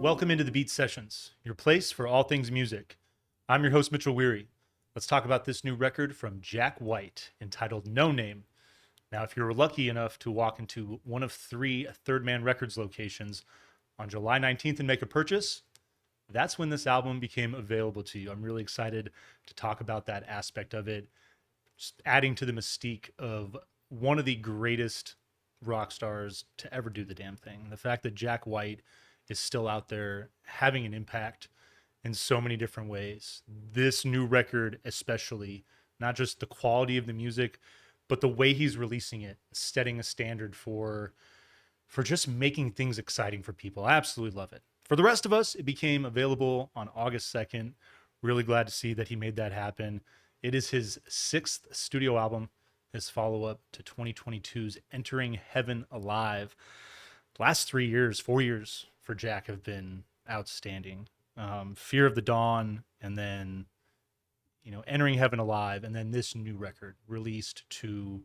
Welcome into the Beat Sessions, your place for all things music. I'm your host, Mitchell Weary. Let's talk about this new record from Jack White entitled No Name. Now, if you're lucky enough to walk into one of three Third Man Records locations on July 19th and make a purchase, that's when this album became available to you. I'm really excited to talk about that aspect of it, just adding to the mystique of one of the greatest rock stars to ever do the damn thing. The fact that Jack White is still out there having an impact in so many different ways. This new record, especially, not just the quality of the music, but the way he's releasing it, setting a standard for just making things exciting for people. I absolutely love it. For the rest of us, it became available on August 2nd. Really glad to see that he made that happen. It is his sixth studio album, his follow-up to 2022's Entering Heaven Alive. The last 3 years, 4 years for Jack have been outstanding. Fear of the Dawn, and then Entering Heaven Alive, and then this new record released to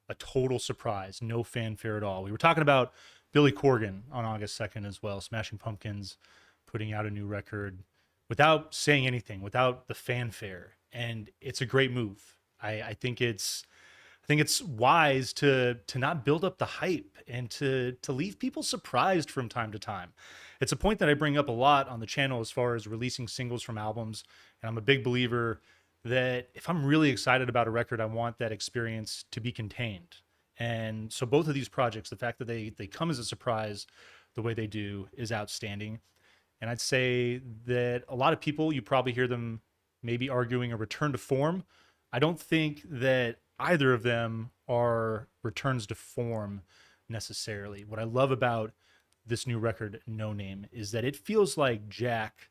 a total surprise, no fanfare at all. We were talking about Billy Corgan on August 2nd as well, Smashing Pumpkins putting out a new record without saying anything, without the fanfare, and it's a great move. I think it's wise to not build up the hype and to leave people surprised from time to time. It's a point that I bring up a lot on the channel as far as releasing singles from albums, and I'm a big believer that if I'm really excited about a record, I want that experience to be contained. And so both of these projects, the fact that they come as a surprise the way they do is outstanding. And I'd say that a lot of people, you probably hear them maybe arguing a return to form. I don't think that either of them are returns to form necessarily. What I love about this new record, No Name, is that it feels like Jack,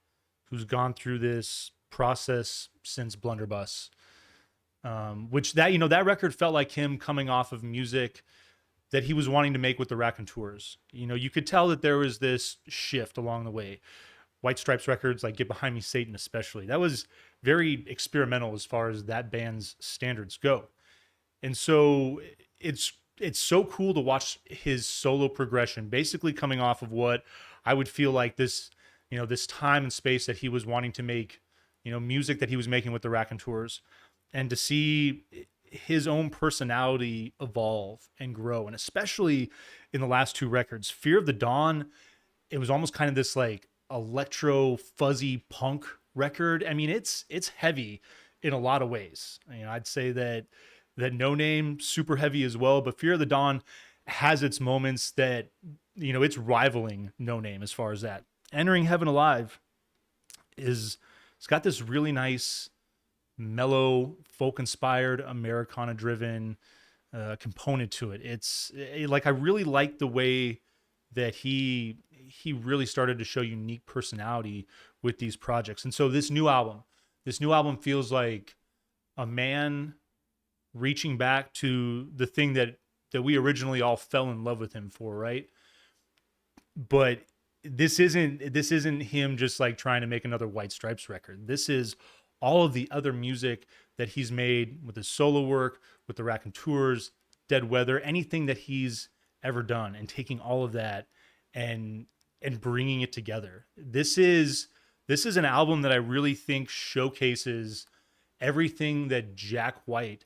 who's gone through this process since Blunderbuss, which that record felt like him coming off of music that he was wanting to make with the Raconteurs. You could tell that there was this shift along the way. White Stripes records like Get Behind Me Satan especially, that was very experimental as far as that band's standards go. And so it's so cool to watch his solo progression, basically coming off of what I would feel like this time and space that he was wanting to make, music that he was making with the Raconteurs, and to see his own personality evolve and grow. And especially in the last two records, Fear of the Dawn, it was almost kind of this like electro fuzzy punk record. I mean, it's heavy in a lot of ways. I'd say that No Name, super heavy as well, but Fear of the Dawn has its moments that, it's rivaling No Name as far as that. Entering Heaven Alive it's got this really nice, mellow, folk-inspired, Americana-driven component to it. It's like, I really like the way that he really started to show unique personality with these projects. And so this new album feels like a man reaching back to the thing that we originally all fell in love with him for, right? But this isn't him just like trying to make another White Stripes record. This is all of the other music that he's made with his solo work, with the Raconteurs, Dead Weather, anything that he's ever done, and taking all of that and bringing it together. This is an album that I really think showcases everything that Jack White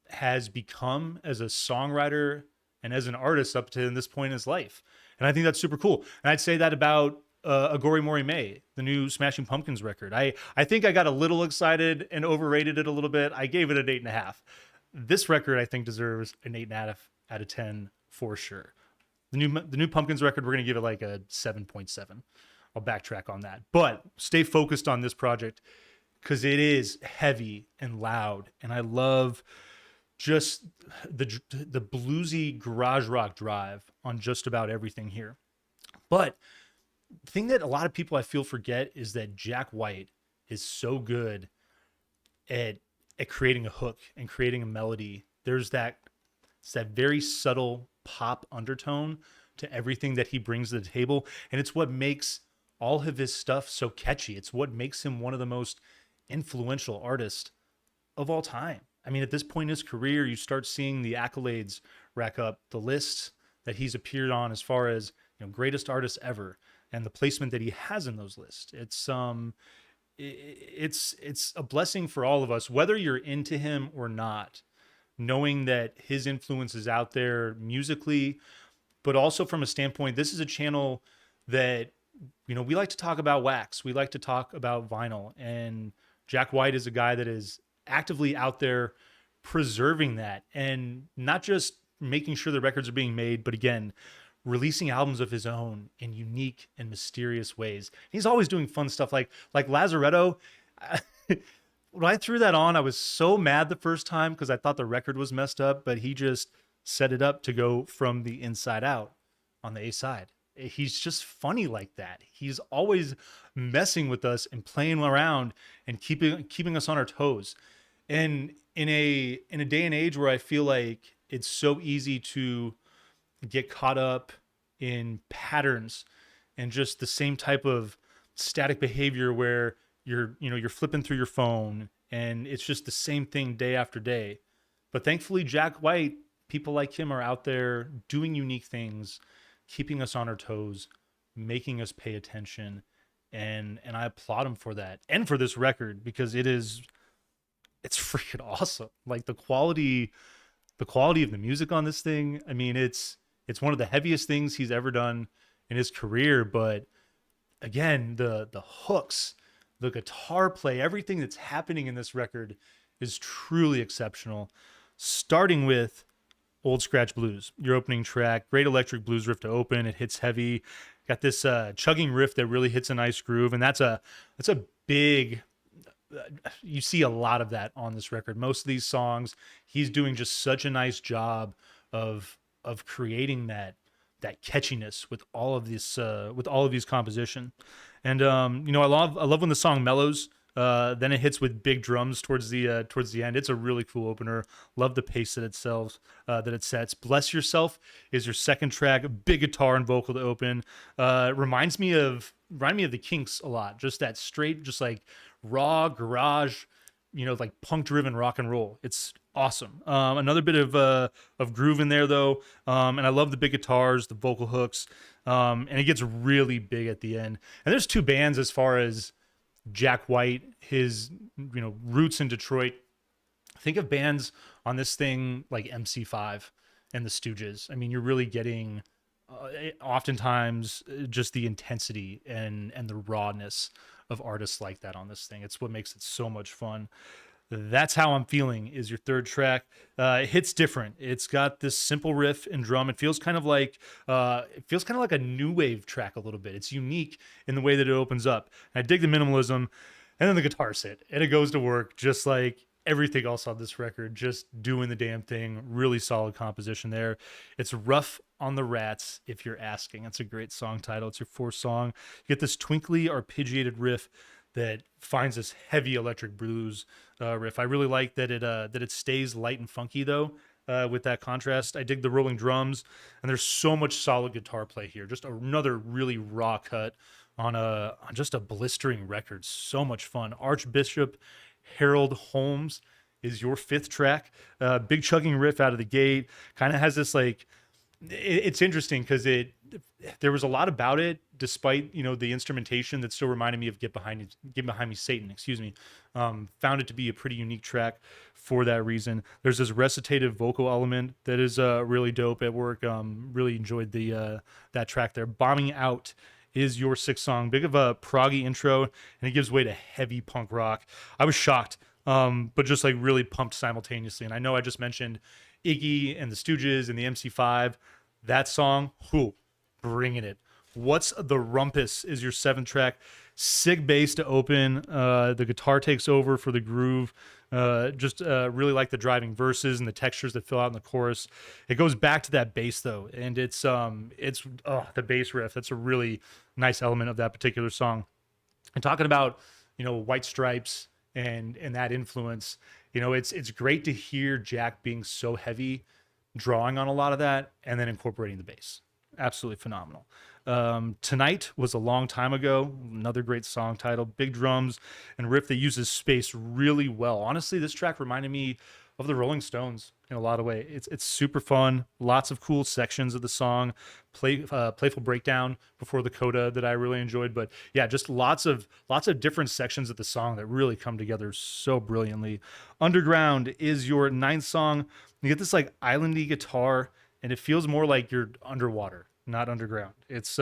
has become as a songwriter and as an artist up to this point in his life. And I think that's super cool. And I'd say that about Agori Mori May, the new Smashing Pumpkins record. I think I got a little excited and overrated it a little bit. I gave it an 8.5. This record, I think, deserves an 8.5 out of 10 for sure. The new Pumpkins record, we're going to give it like a 7.7. I'll backtrack on that. But stay focused on this project because it is heavy and loud. And I love just the bluesy garage rock drive on just about everything here. But the thing that a lot of people I feel forget is that Jack White is so good at creating a hook and creating a melody. It's that very subtle pop undertone to everything that he brings to the table. And it's what makes all of his stuff so catchy. It's what makes him one of the most influential artists of all time. I mean, at this point in his career, you start seeing the accolades rack up, the lists that he's appeared on as far as greatest artist ever. and the placement that he has in those lists. It's a blessing for all of us, whether you're into him or not, knowing that his influence is out there musically, but also from a standpoint, this is a channel that, we like to talk about wax. We like to talk about vinyl. And Jack White is a guy that is actively out there preserving that, and not just making sure the records are being made, but again, releasing albums of his own in unique and mysterious ways. He's always doing fun stuff like Lazaretto. When I threw that on, I was so mad the first time because I thought the record was messed up, but he just set it up to go from the inside out on the A side. He's just funny like that. He's always messing with us and playing around and keeping us on our toes. And in a day and age where I feel like it's so easy to get caught up in patterns and just the same type of static behavior where you're flipping through your phone and it's just the same thing day after day. But thankfully, Jack White, people like him are out there doing unique things, keeping us on our toes, making us pay attention. And I applaud him for that and for this record, because it's freaking awesome. Like the quality of the music on this thing. I mean, it's one of the heaviest things he's ever done in his career. But again, the hooks, the guitar play, everything that's happening in this record is truly exceptional. Starting with Old Scratch Blues, your opening track, great electric blues riff to open. It hits heavy, got this chugging riff that really hits a nice groove, and that's a big. You see a lot of that on this record. Most of these songs, he's doing just such a nice job of creating that catchiness with all of these composition. And I love when the song mellows. Then it hits with big drums towards the end. It's a really cool opener. Love the pace that it sets. Bless Yourself is your second track. Big guitar and vocal to open. Remind me of the Kinks a lot. Just that straight, just like raw garage, like punk driven rock and roll. It's awesome. Another bit of groove in there though. And I love the big guitars, the vocal hooks. And it gets really big at the end. And there's two bands as far as Jack White, his roots in Detroit. Think of bands on this thing like MC5 and the Stooges. I mean, you're really getting oftentimes just the intensity and the rawness of artists like that on this thing. It's what makes it so much fun. That's How I'm Feeling is your third track. It hits different. It's got this simple riff and drum. It feels kind of like a new wave track a little bit. It's unique in the way that it opens up. And I dig the minimalism, and then the guitars hit, and it goes to work just like everything else on this record, just doing the damn thing. Really solid composition there. It's Rough on the Rats, if you're asking. It's a great song title. It's your fourth song. You get this twinkly arpeggiated riff that finds this heavy electric blues riff. I really like that it stays light and funky though, with that contrast. I dig the rolling drums, and there's so much solid guitar play here. Just another really raw cut on just a blistering record. So much fun. Archbishop Harold Holmes is your fifth track. Big chugging riff out of the gate. Kind of has this like, it's interesting because there was a lot about it, despite the instrumentation that still reminded me of Get Behind Me Satan, excuse me. Found it to be a pretty unique track for that reason. There's this recitative vocal element that is really dope at work. Really enjoyed that track there. Bombing Out is your sixth song. Big of a proggy intro, and it gives way to heavy punk rock. I was shocked, but just like really pumped simultaneously. And I know I just mentioned Iggy and the Stooges and the MC5. That song, bringing it. What's the Rumpus is your seventh track. Sick bass to open. The guitar takes over for the groove. Really like the driving verses and the textures that fill out in the chorus. It goes back to that bass though, and it's the bass riff. That's a really nice element of that particular song. And talking about White Stripes and that influence, it's great to hear Jack being so heavy, drawing on a lot of that, and then incorporating the bass. Absolutely phenomenal. Tonight was a long time ago. Another great song title. Big drums and riff that uses space really well. Honestly, this track reminded me of the Rolling Stones in a lot of ways. It's super fun. Lots of cool sections of the song. Playful breakdown before the coda that I really enjoyed. But yeah, just lots of different sections of the song that really come together so brilliantly. Underground is your ninth song. You get this like islandy guitar, and it feels more like you're underwater, not underground. It's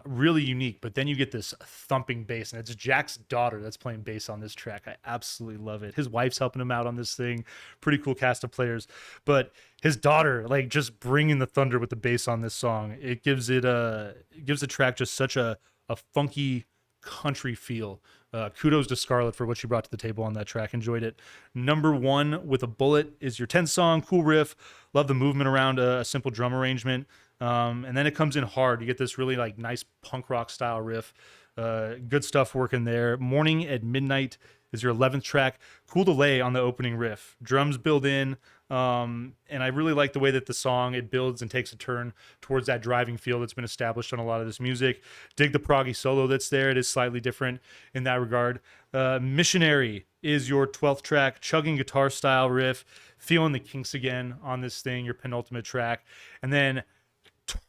really unique. But then you get this thumping bass, and it's Jack's daughter that's playing bass on this track. I absolutely love it. His wife's helping him out on this thing. Pretty cool cast of players, but his daughter, like, just bringing the thunder with the bass on this song, it gives the track just such a funky country feel. Kudos to Scarlett for what she brought to the table on that track. Enjoyed it. Number one with a bullet is your 10th song. Cool riff. Love the movement around a simple drum arrangement. And then it comes in hard. You get this really like nice punk rock style riff. Good stuff working there. Morning at Midnight is your 11th track. Cool delay on the opening riff. Drums build in. And I really like the way that the song, it builds and takes a turn towards that driving feel that's been established on a lot of this music. Dig the proggy solo that's there. It is slightly different in that regard. Missionary is your 12th track. Chugging guitar style riff. Feeling the Kinks again on this thing, your penultimate track. And then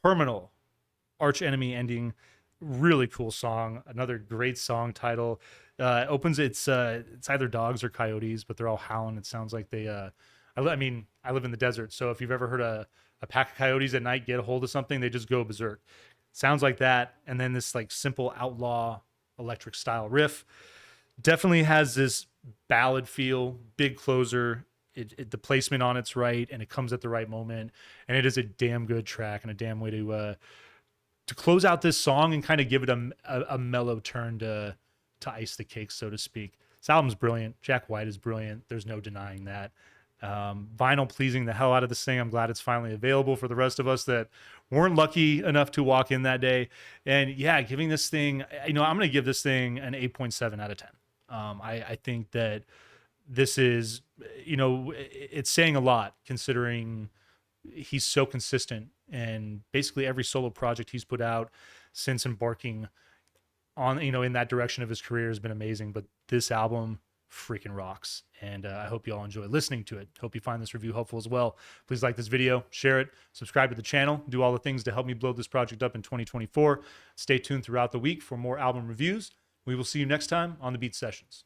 Terminal, Arch Enemy ending. Really cool song. Another great song title. Opens it's either dogs or coyotes, but they're all howling. It sounds like they I mean, I live in the desert, so if you've ever heard a pack of coyotes at night get a hold of something, they just go berserk. Sounds like that. And then this like simple outlaw electric style riff. Definitely has this ballad feel, big closer. The placement on it's right, and it comes at the right moment, and it is a damn good track and a damn way to close out this song and kind of give it a mellow turn to ice the cake, so to speak. This album's brilliant. Jack White is brilliant. There's no denying that. Vinyl pleasing the hell out of this thing. I'm glad it's finally available for the rest of us that weren't lucky enough to walk in that day. And yeah, giving this thing, I'm going to give this thing an 8.7 out of 10. I think that this is, it's saying a lot considering he's so consistent, and basically every solo project he's put out since embarking on, in that direction of his career has been amazing. But this album freaking rocks, and I hope you all enjoy listening to it. Hope you find this review helpful as well. Please like this video, share it, subscribe to the channel, do all the things to help me blow this project up in 2024. Stay tuned throughout the week for more album reviews. We will see you next time on the Beat Sessions.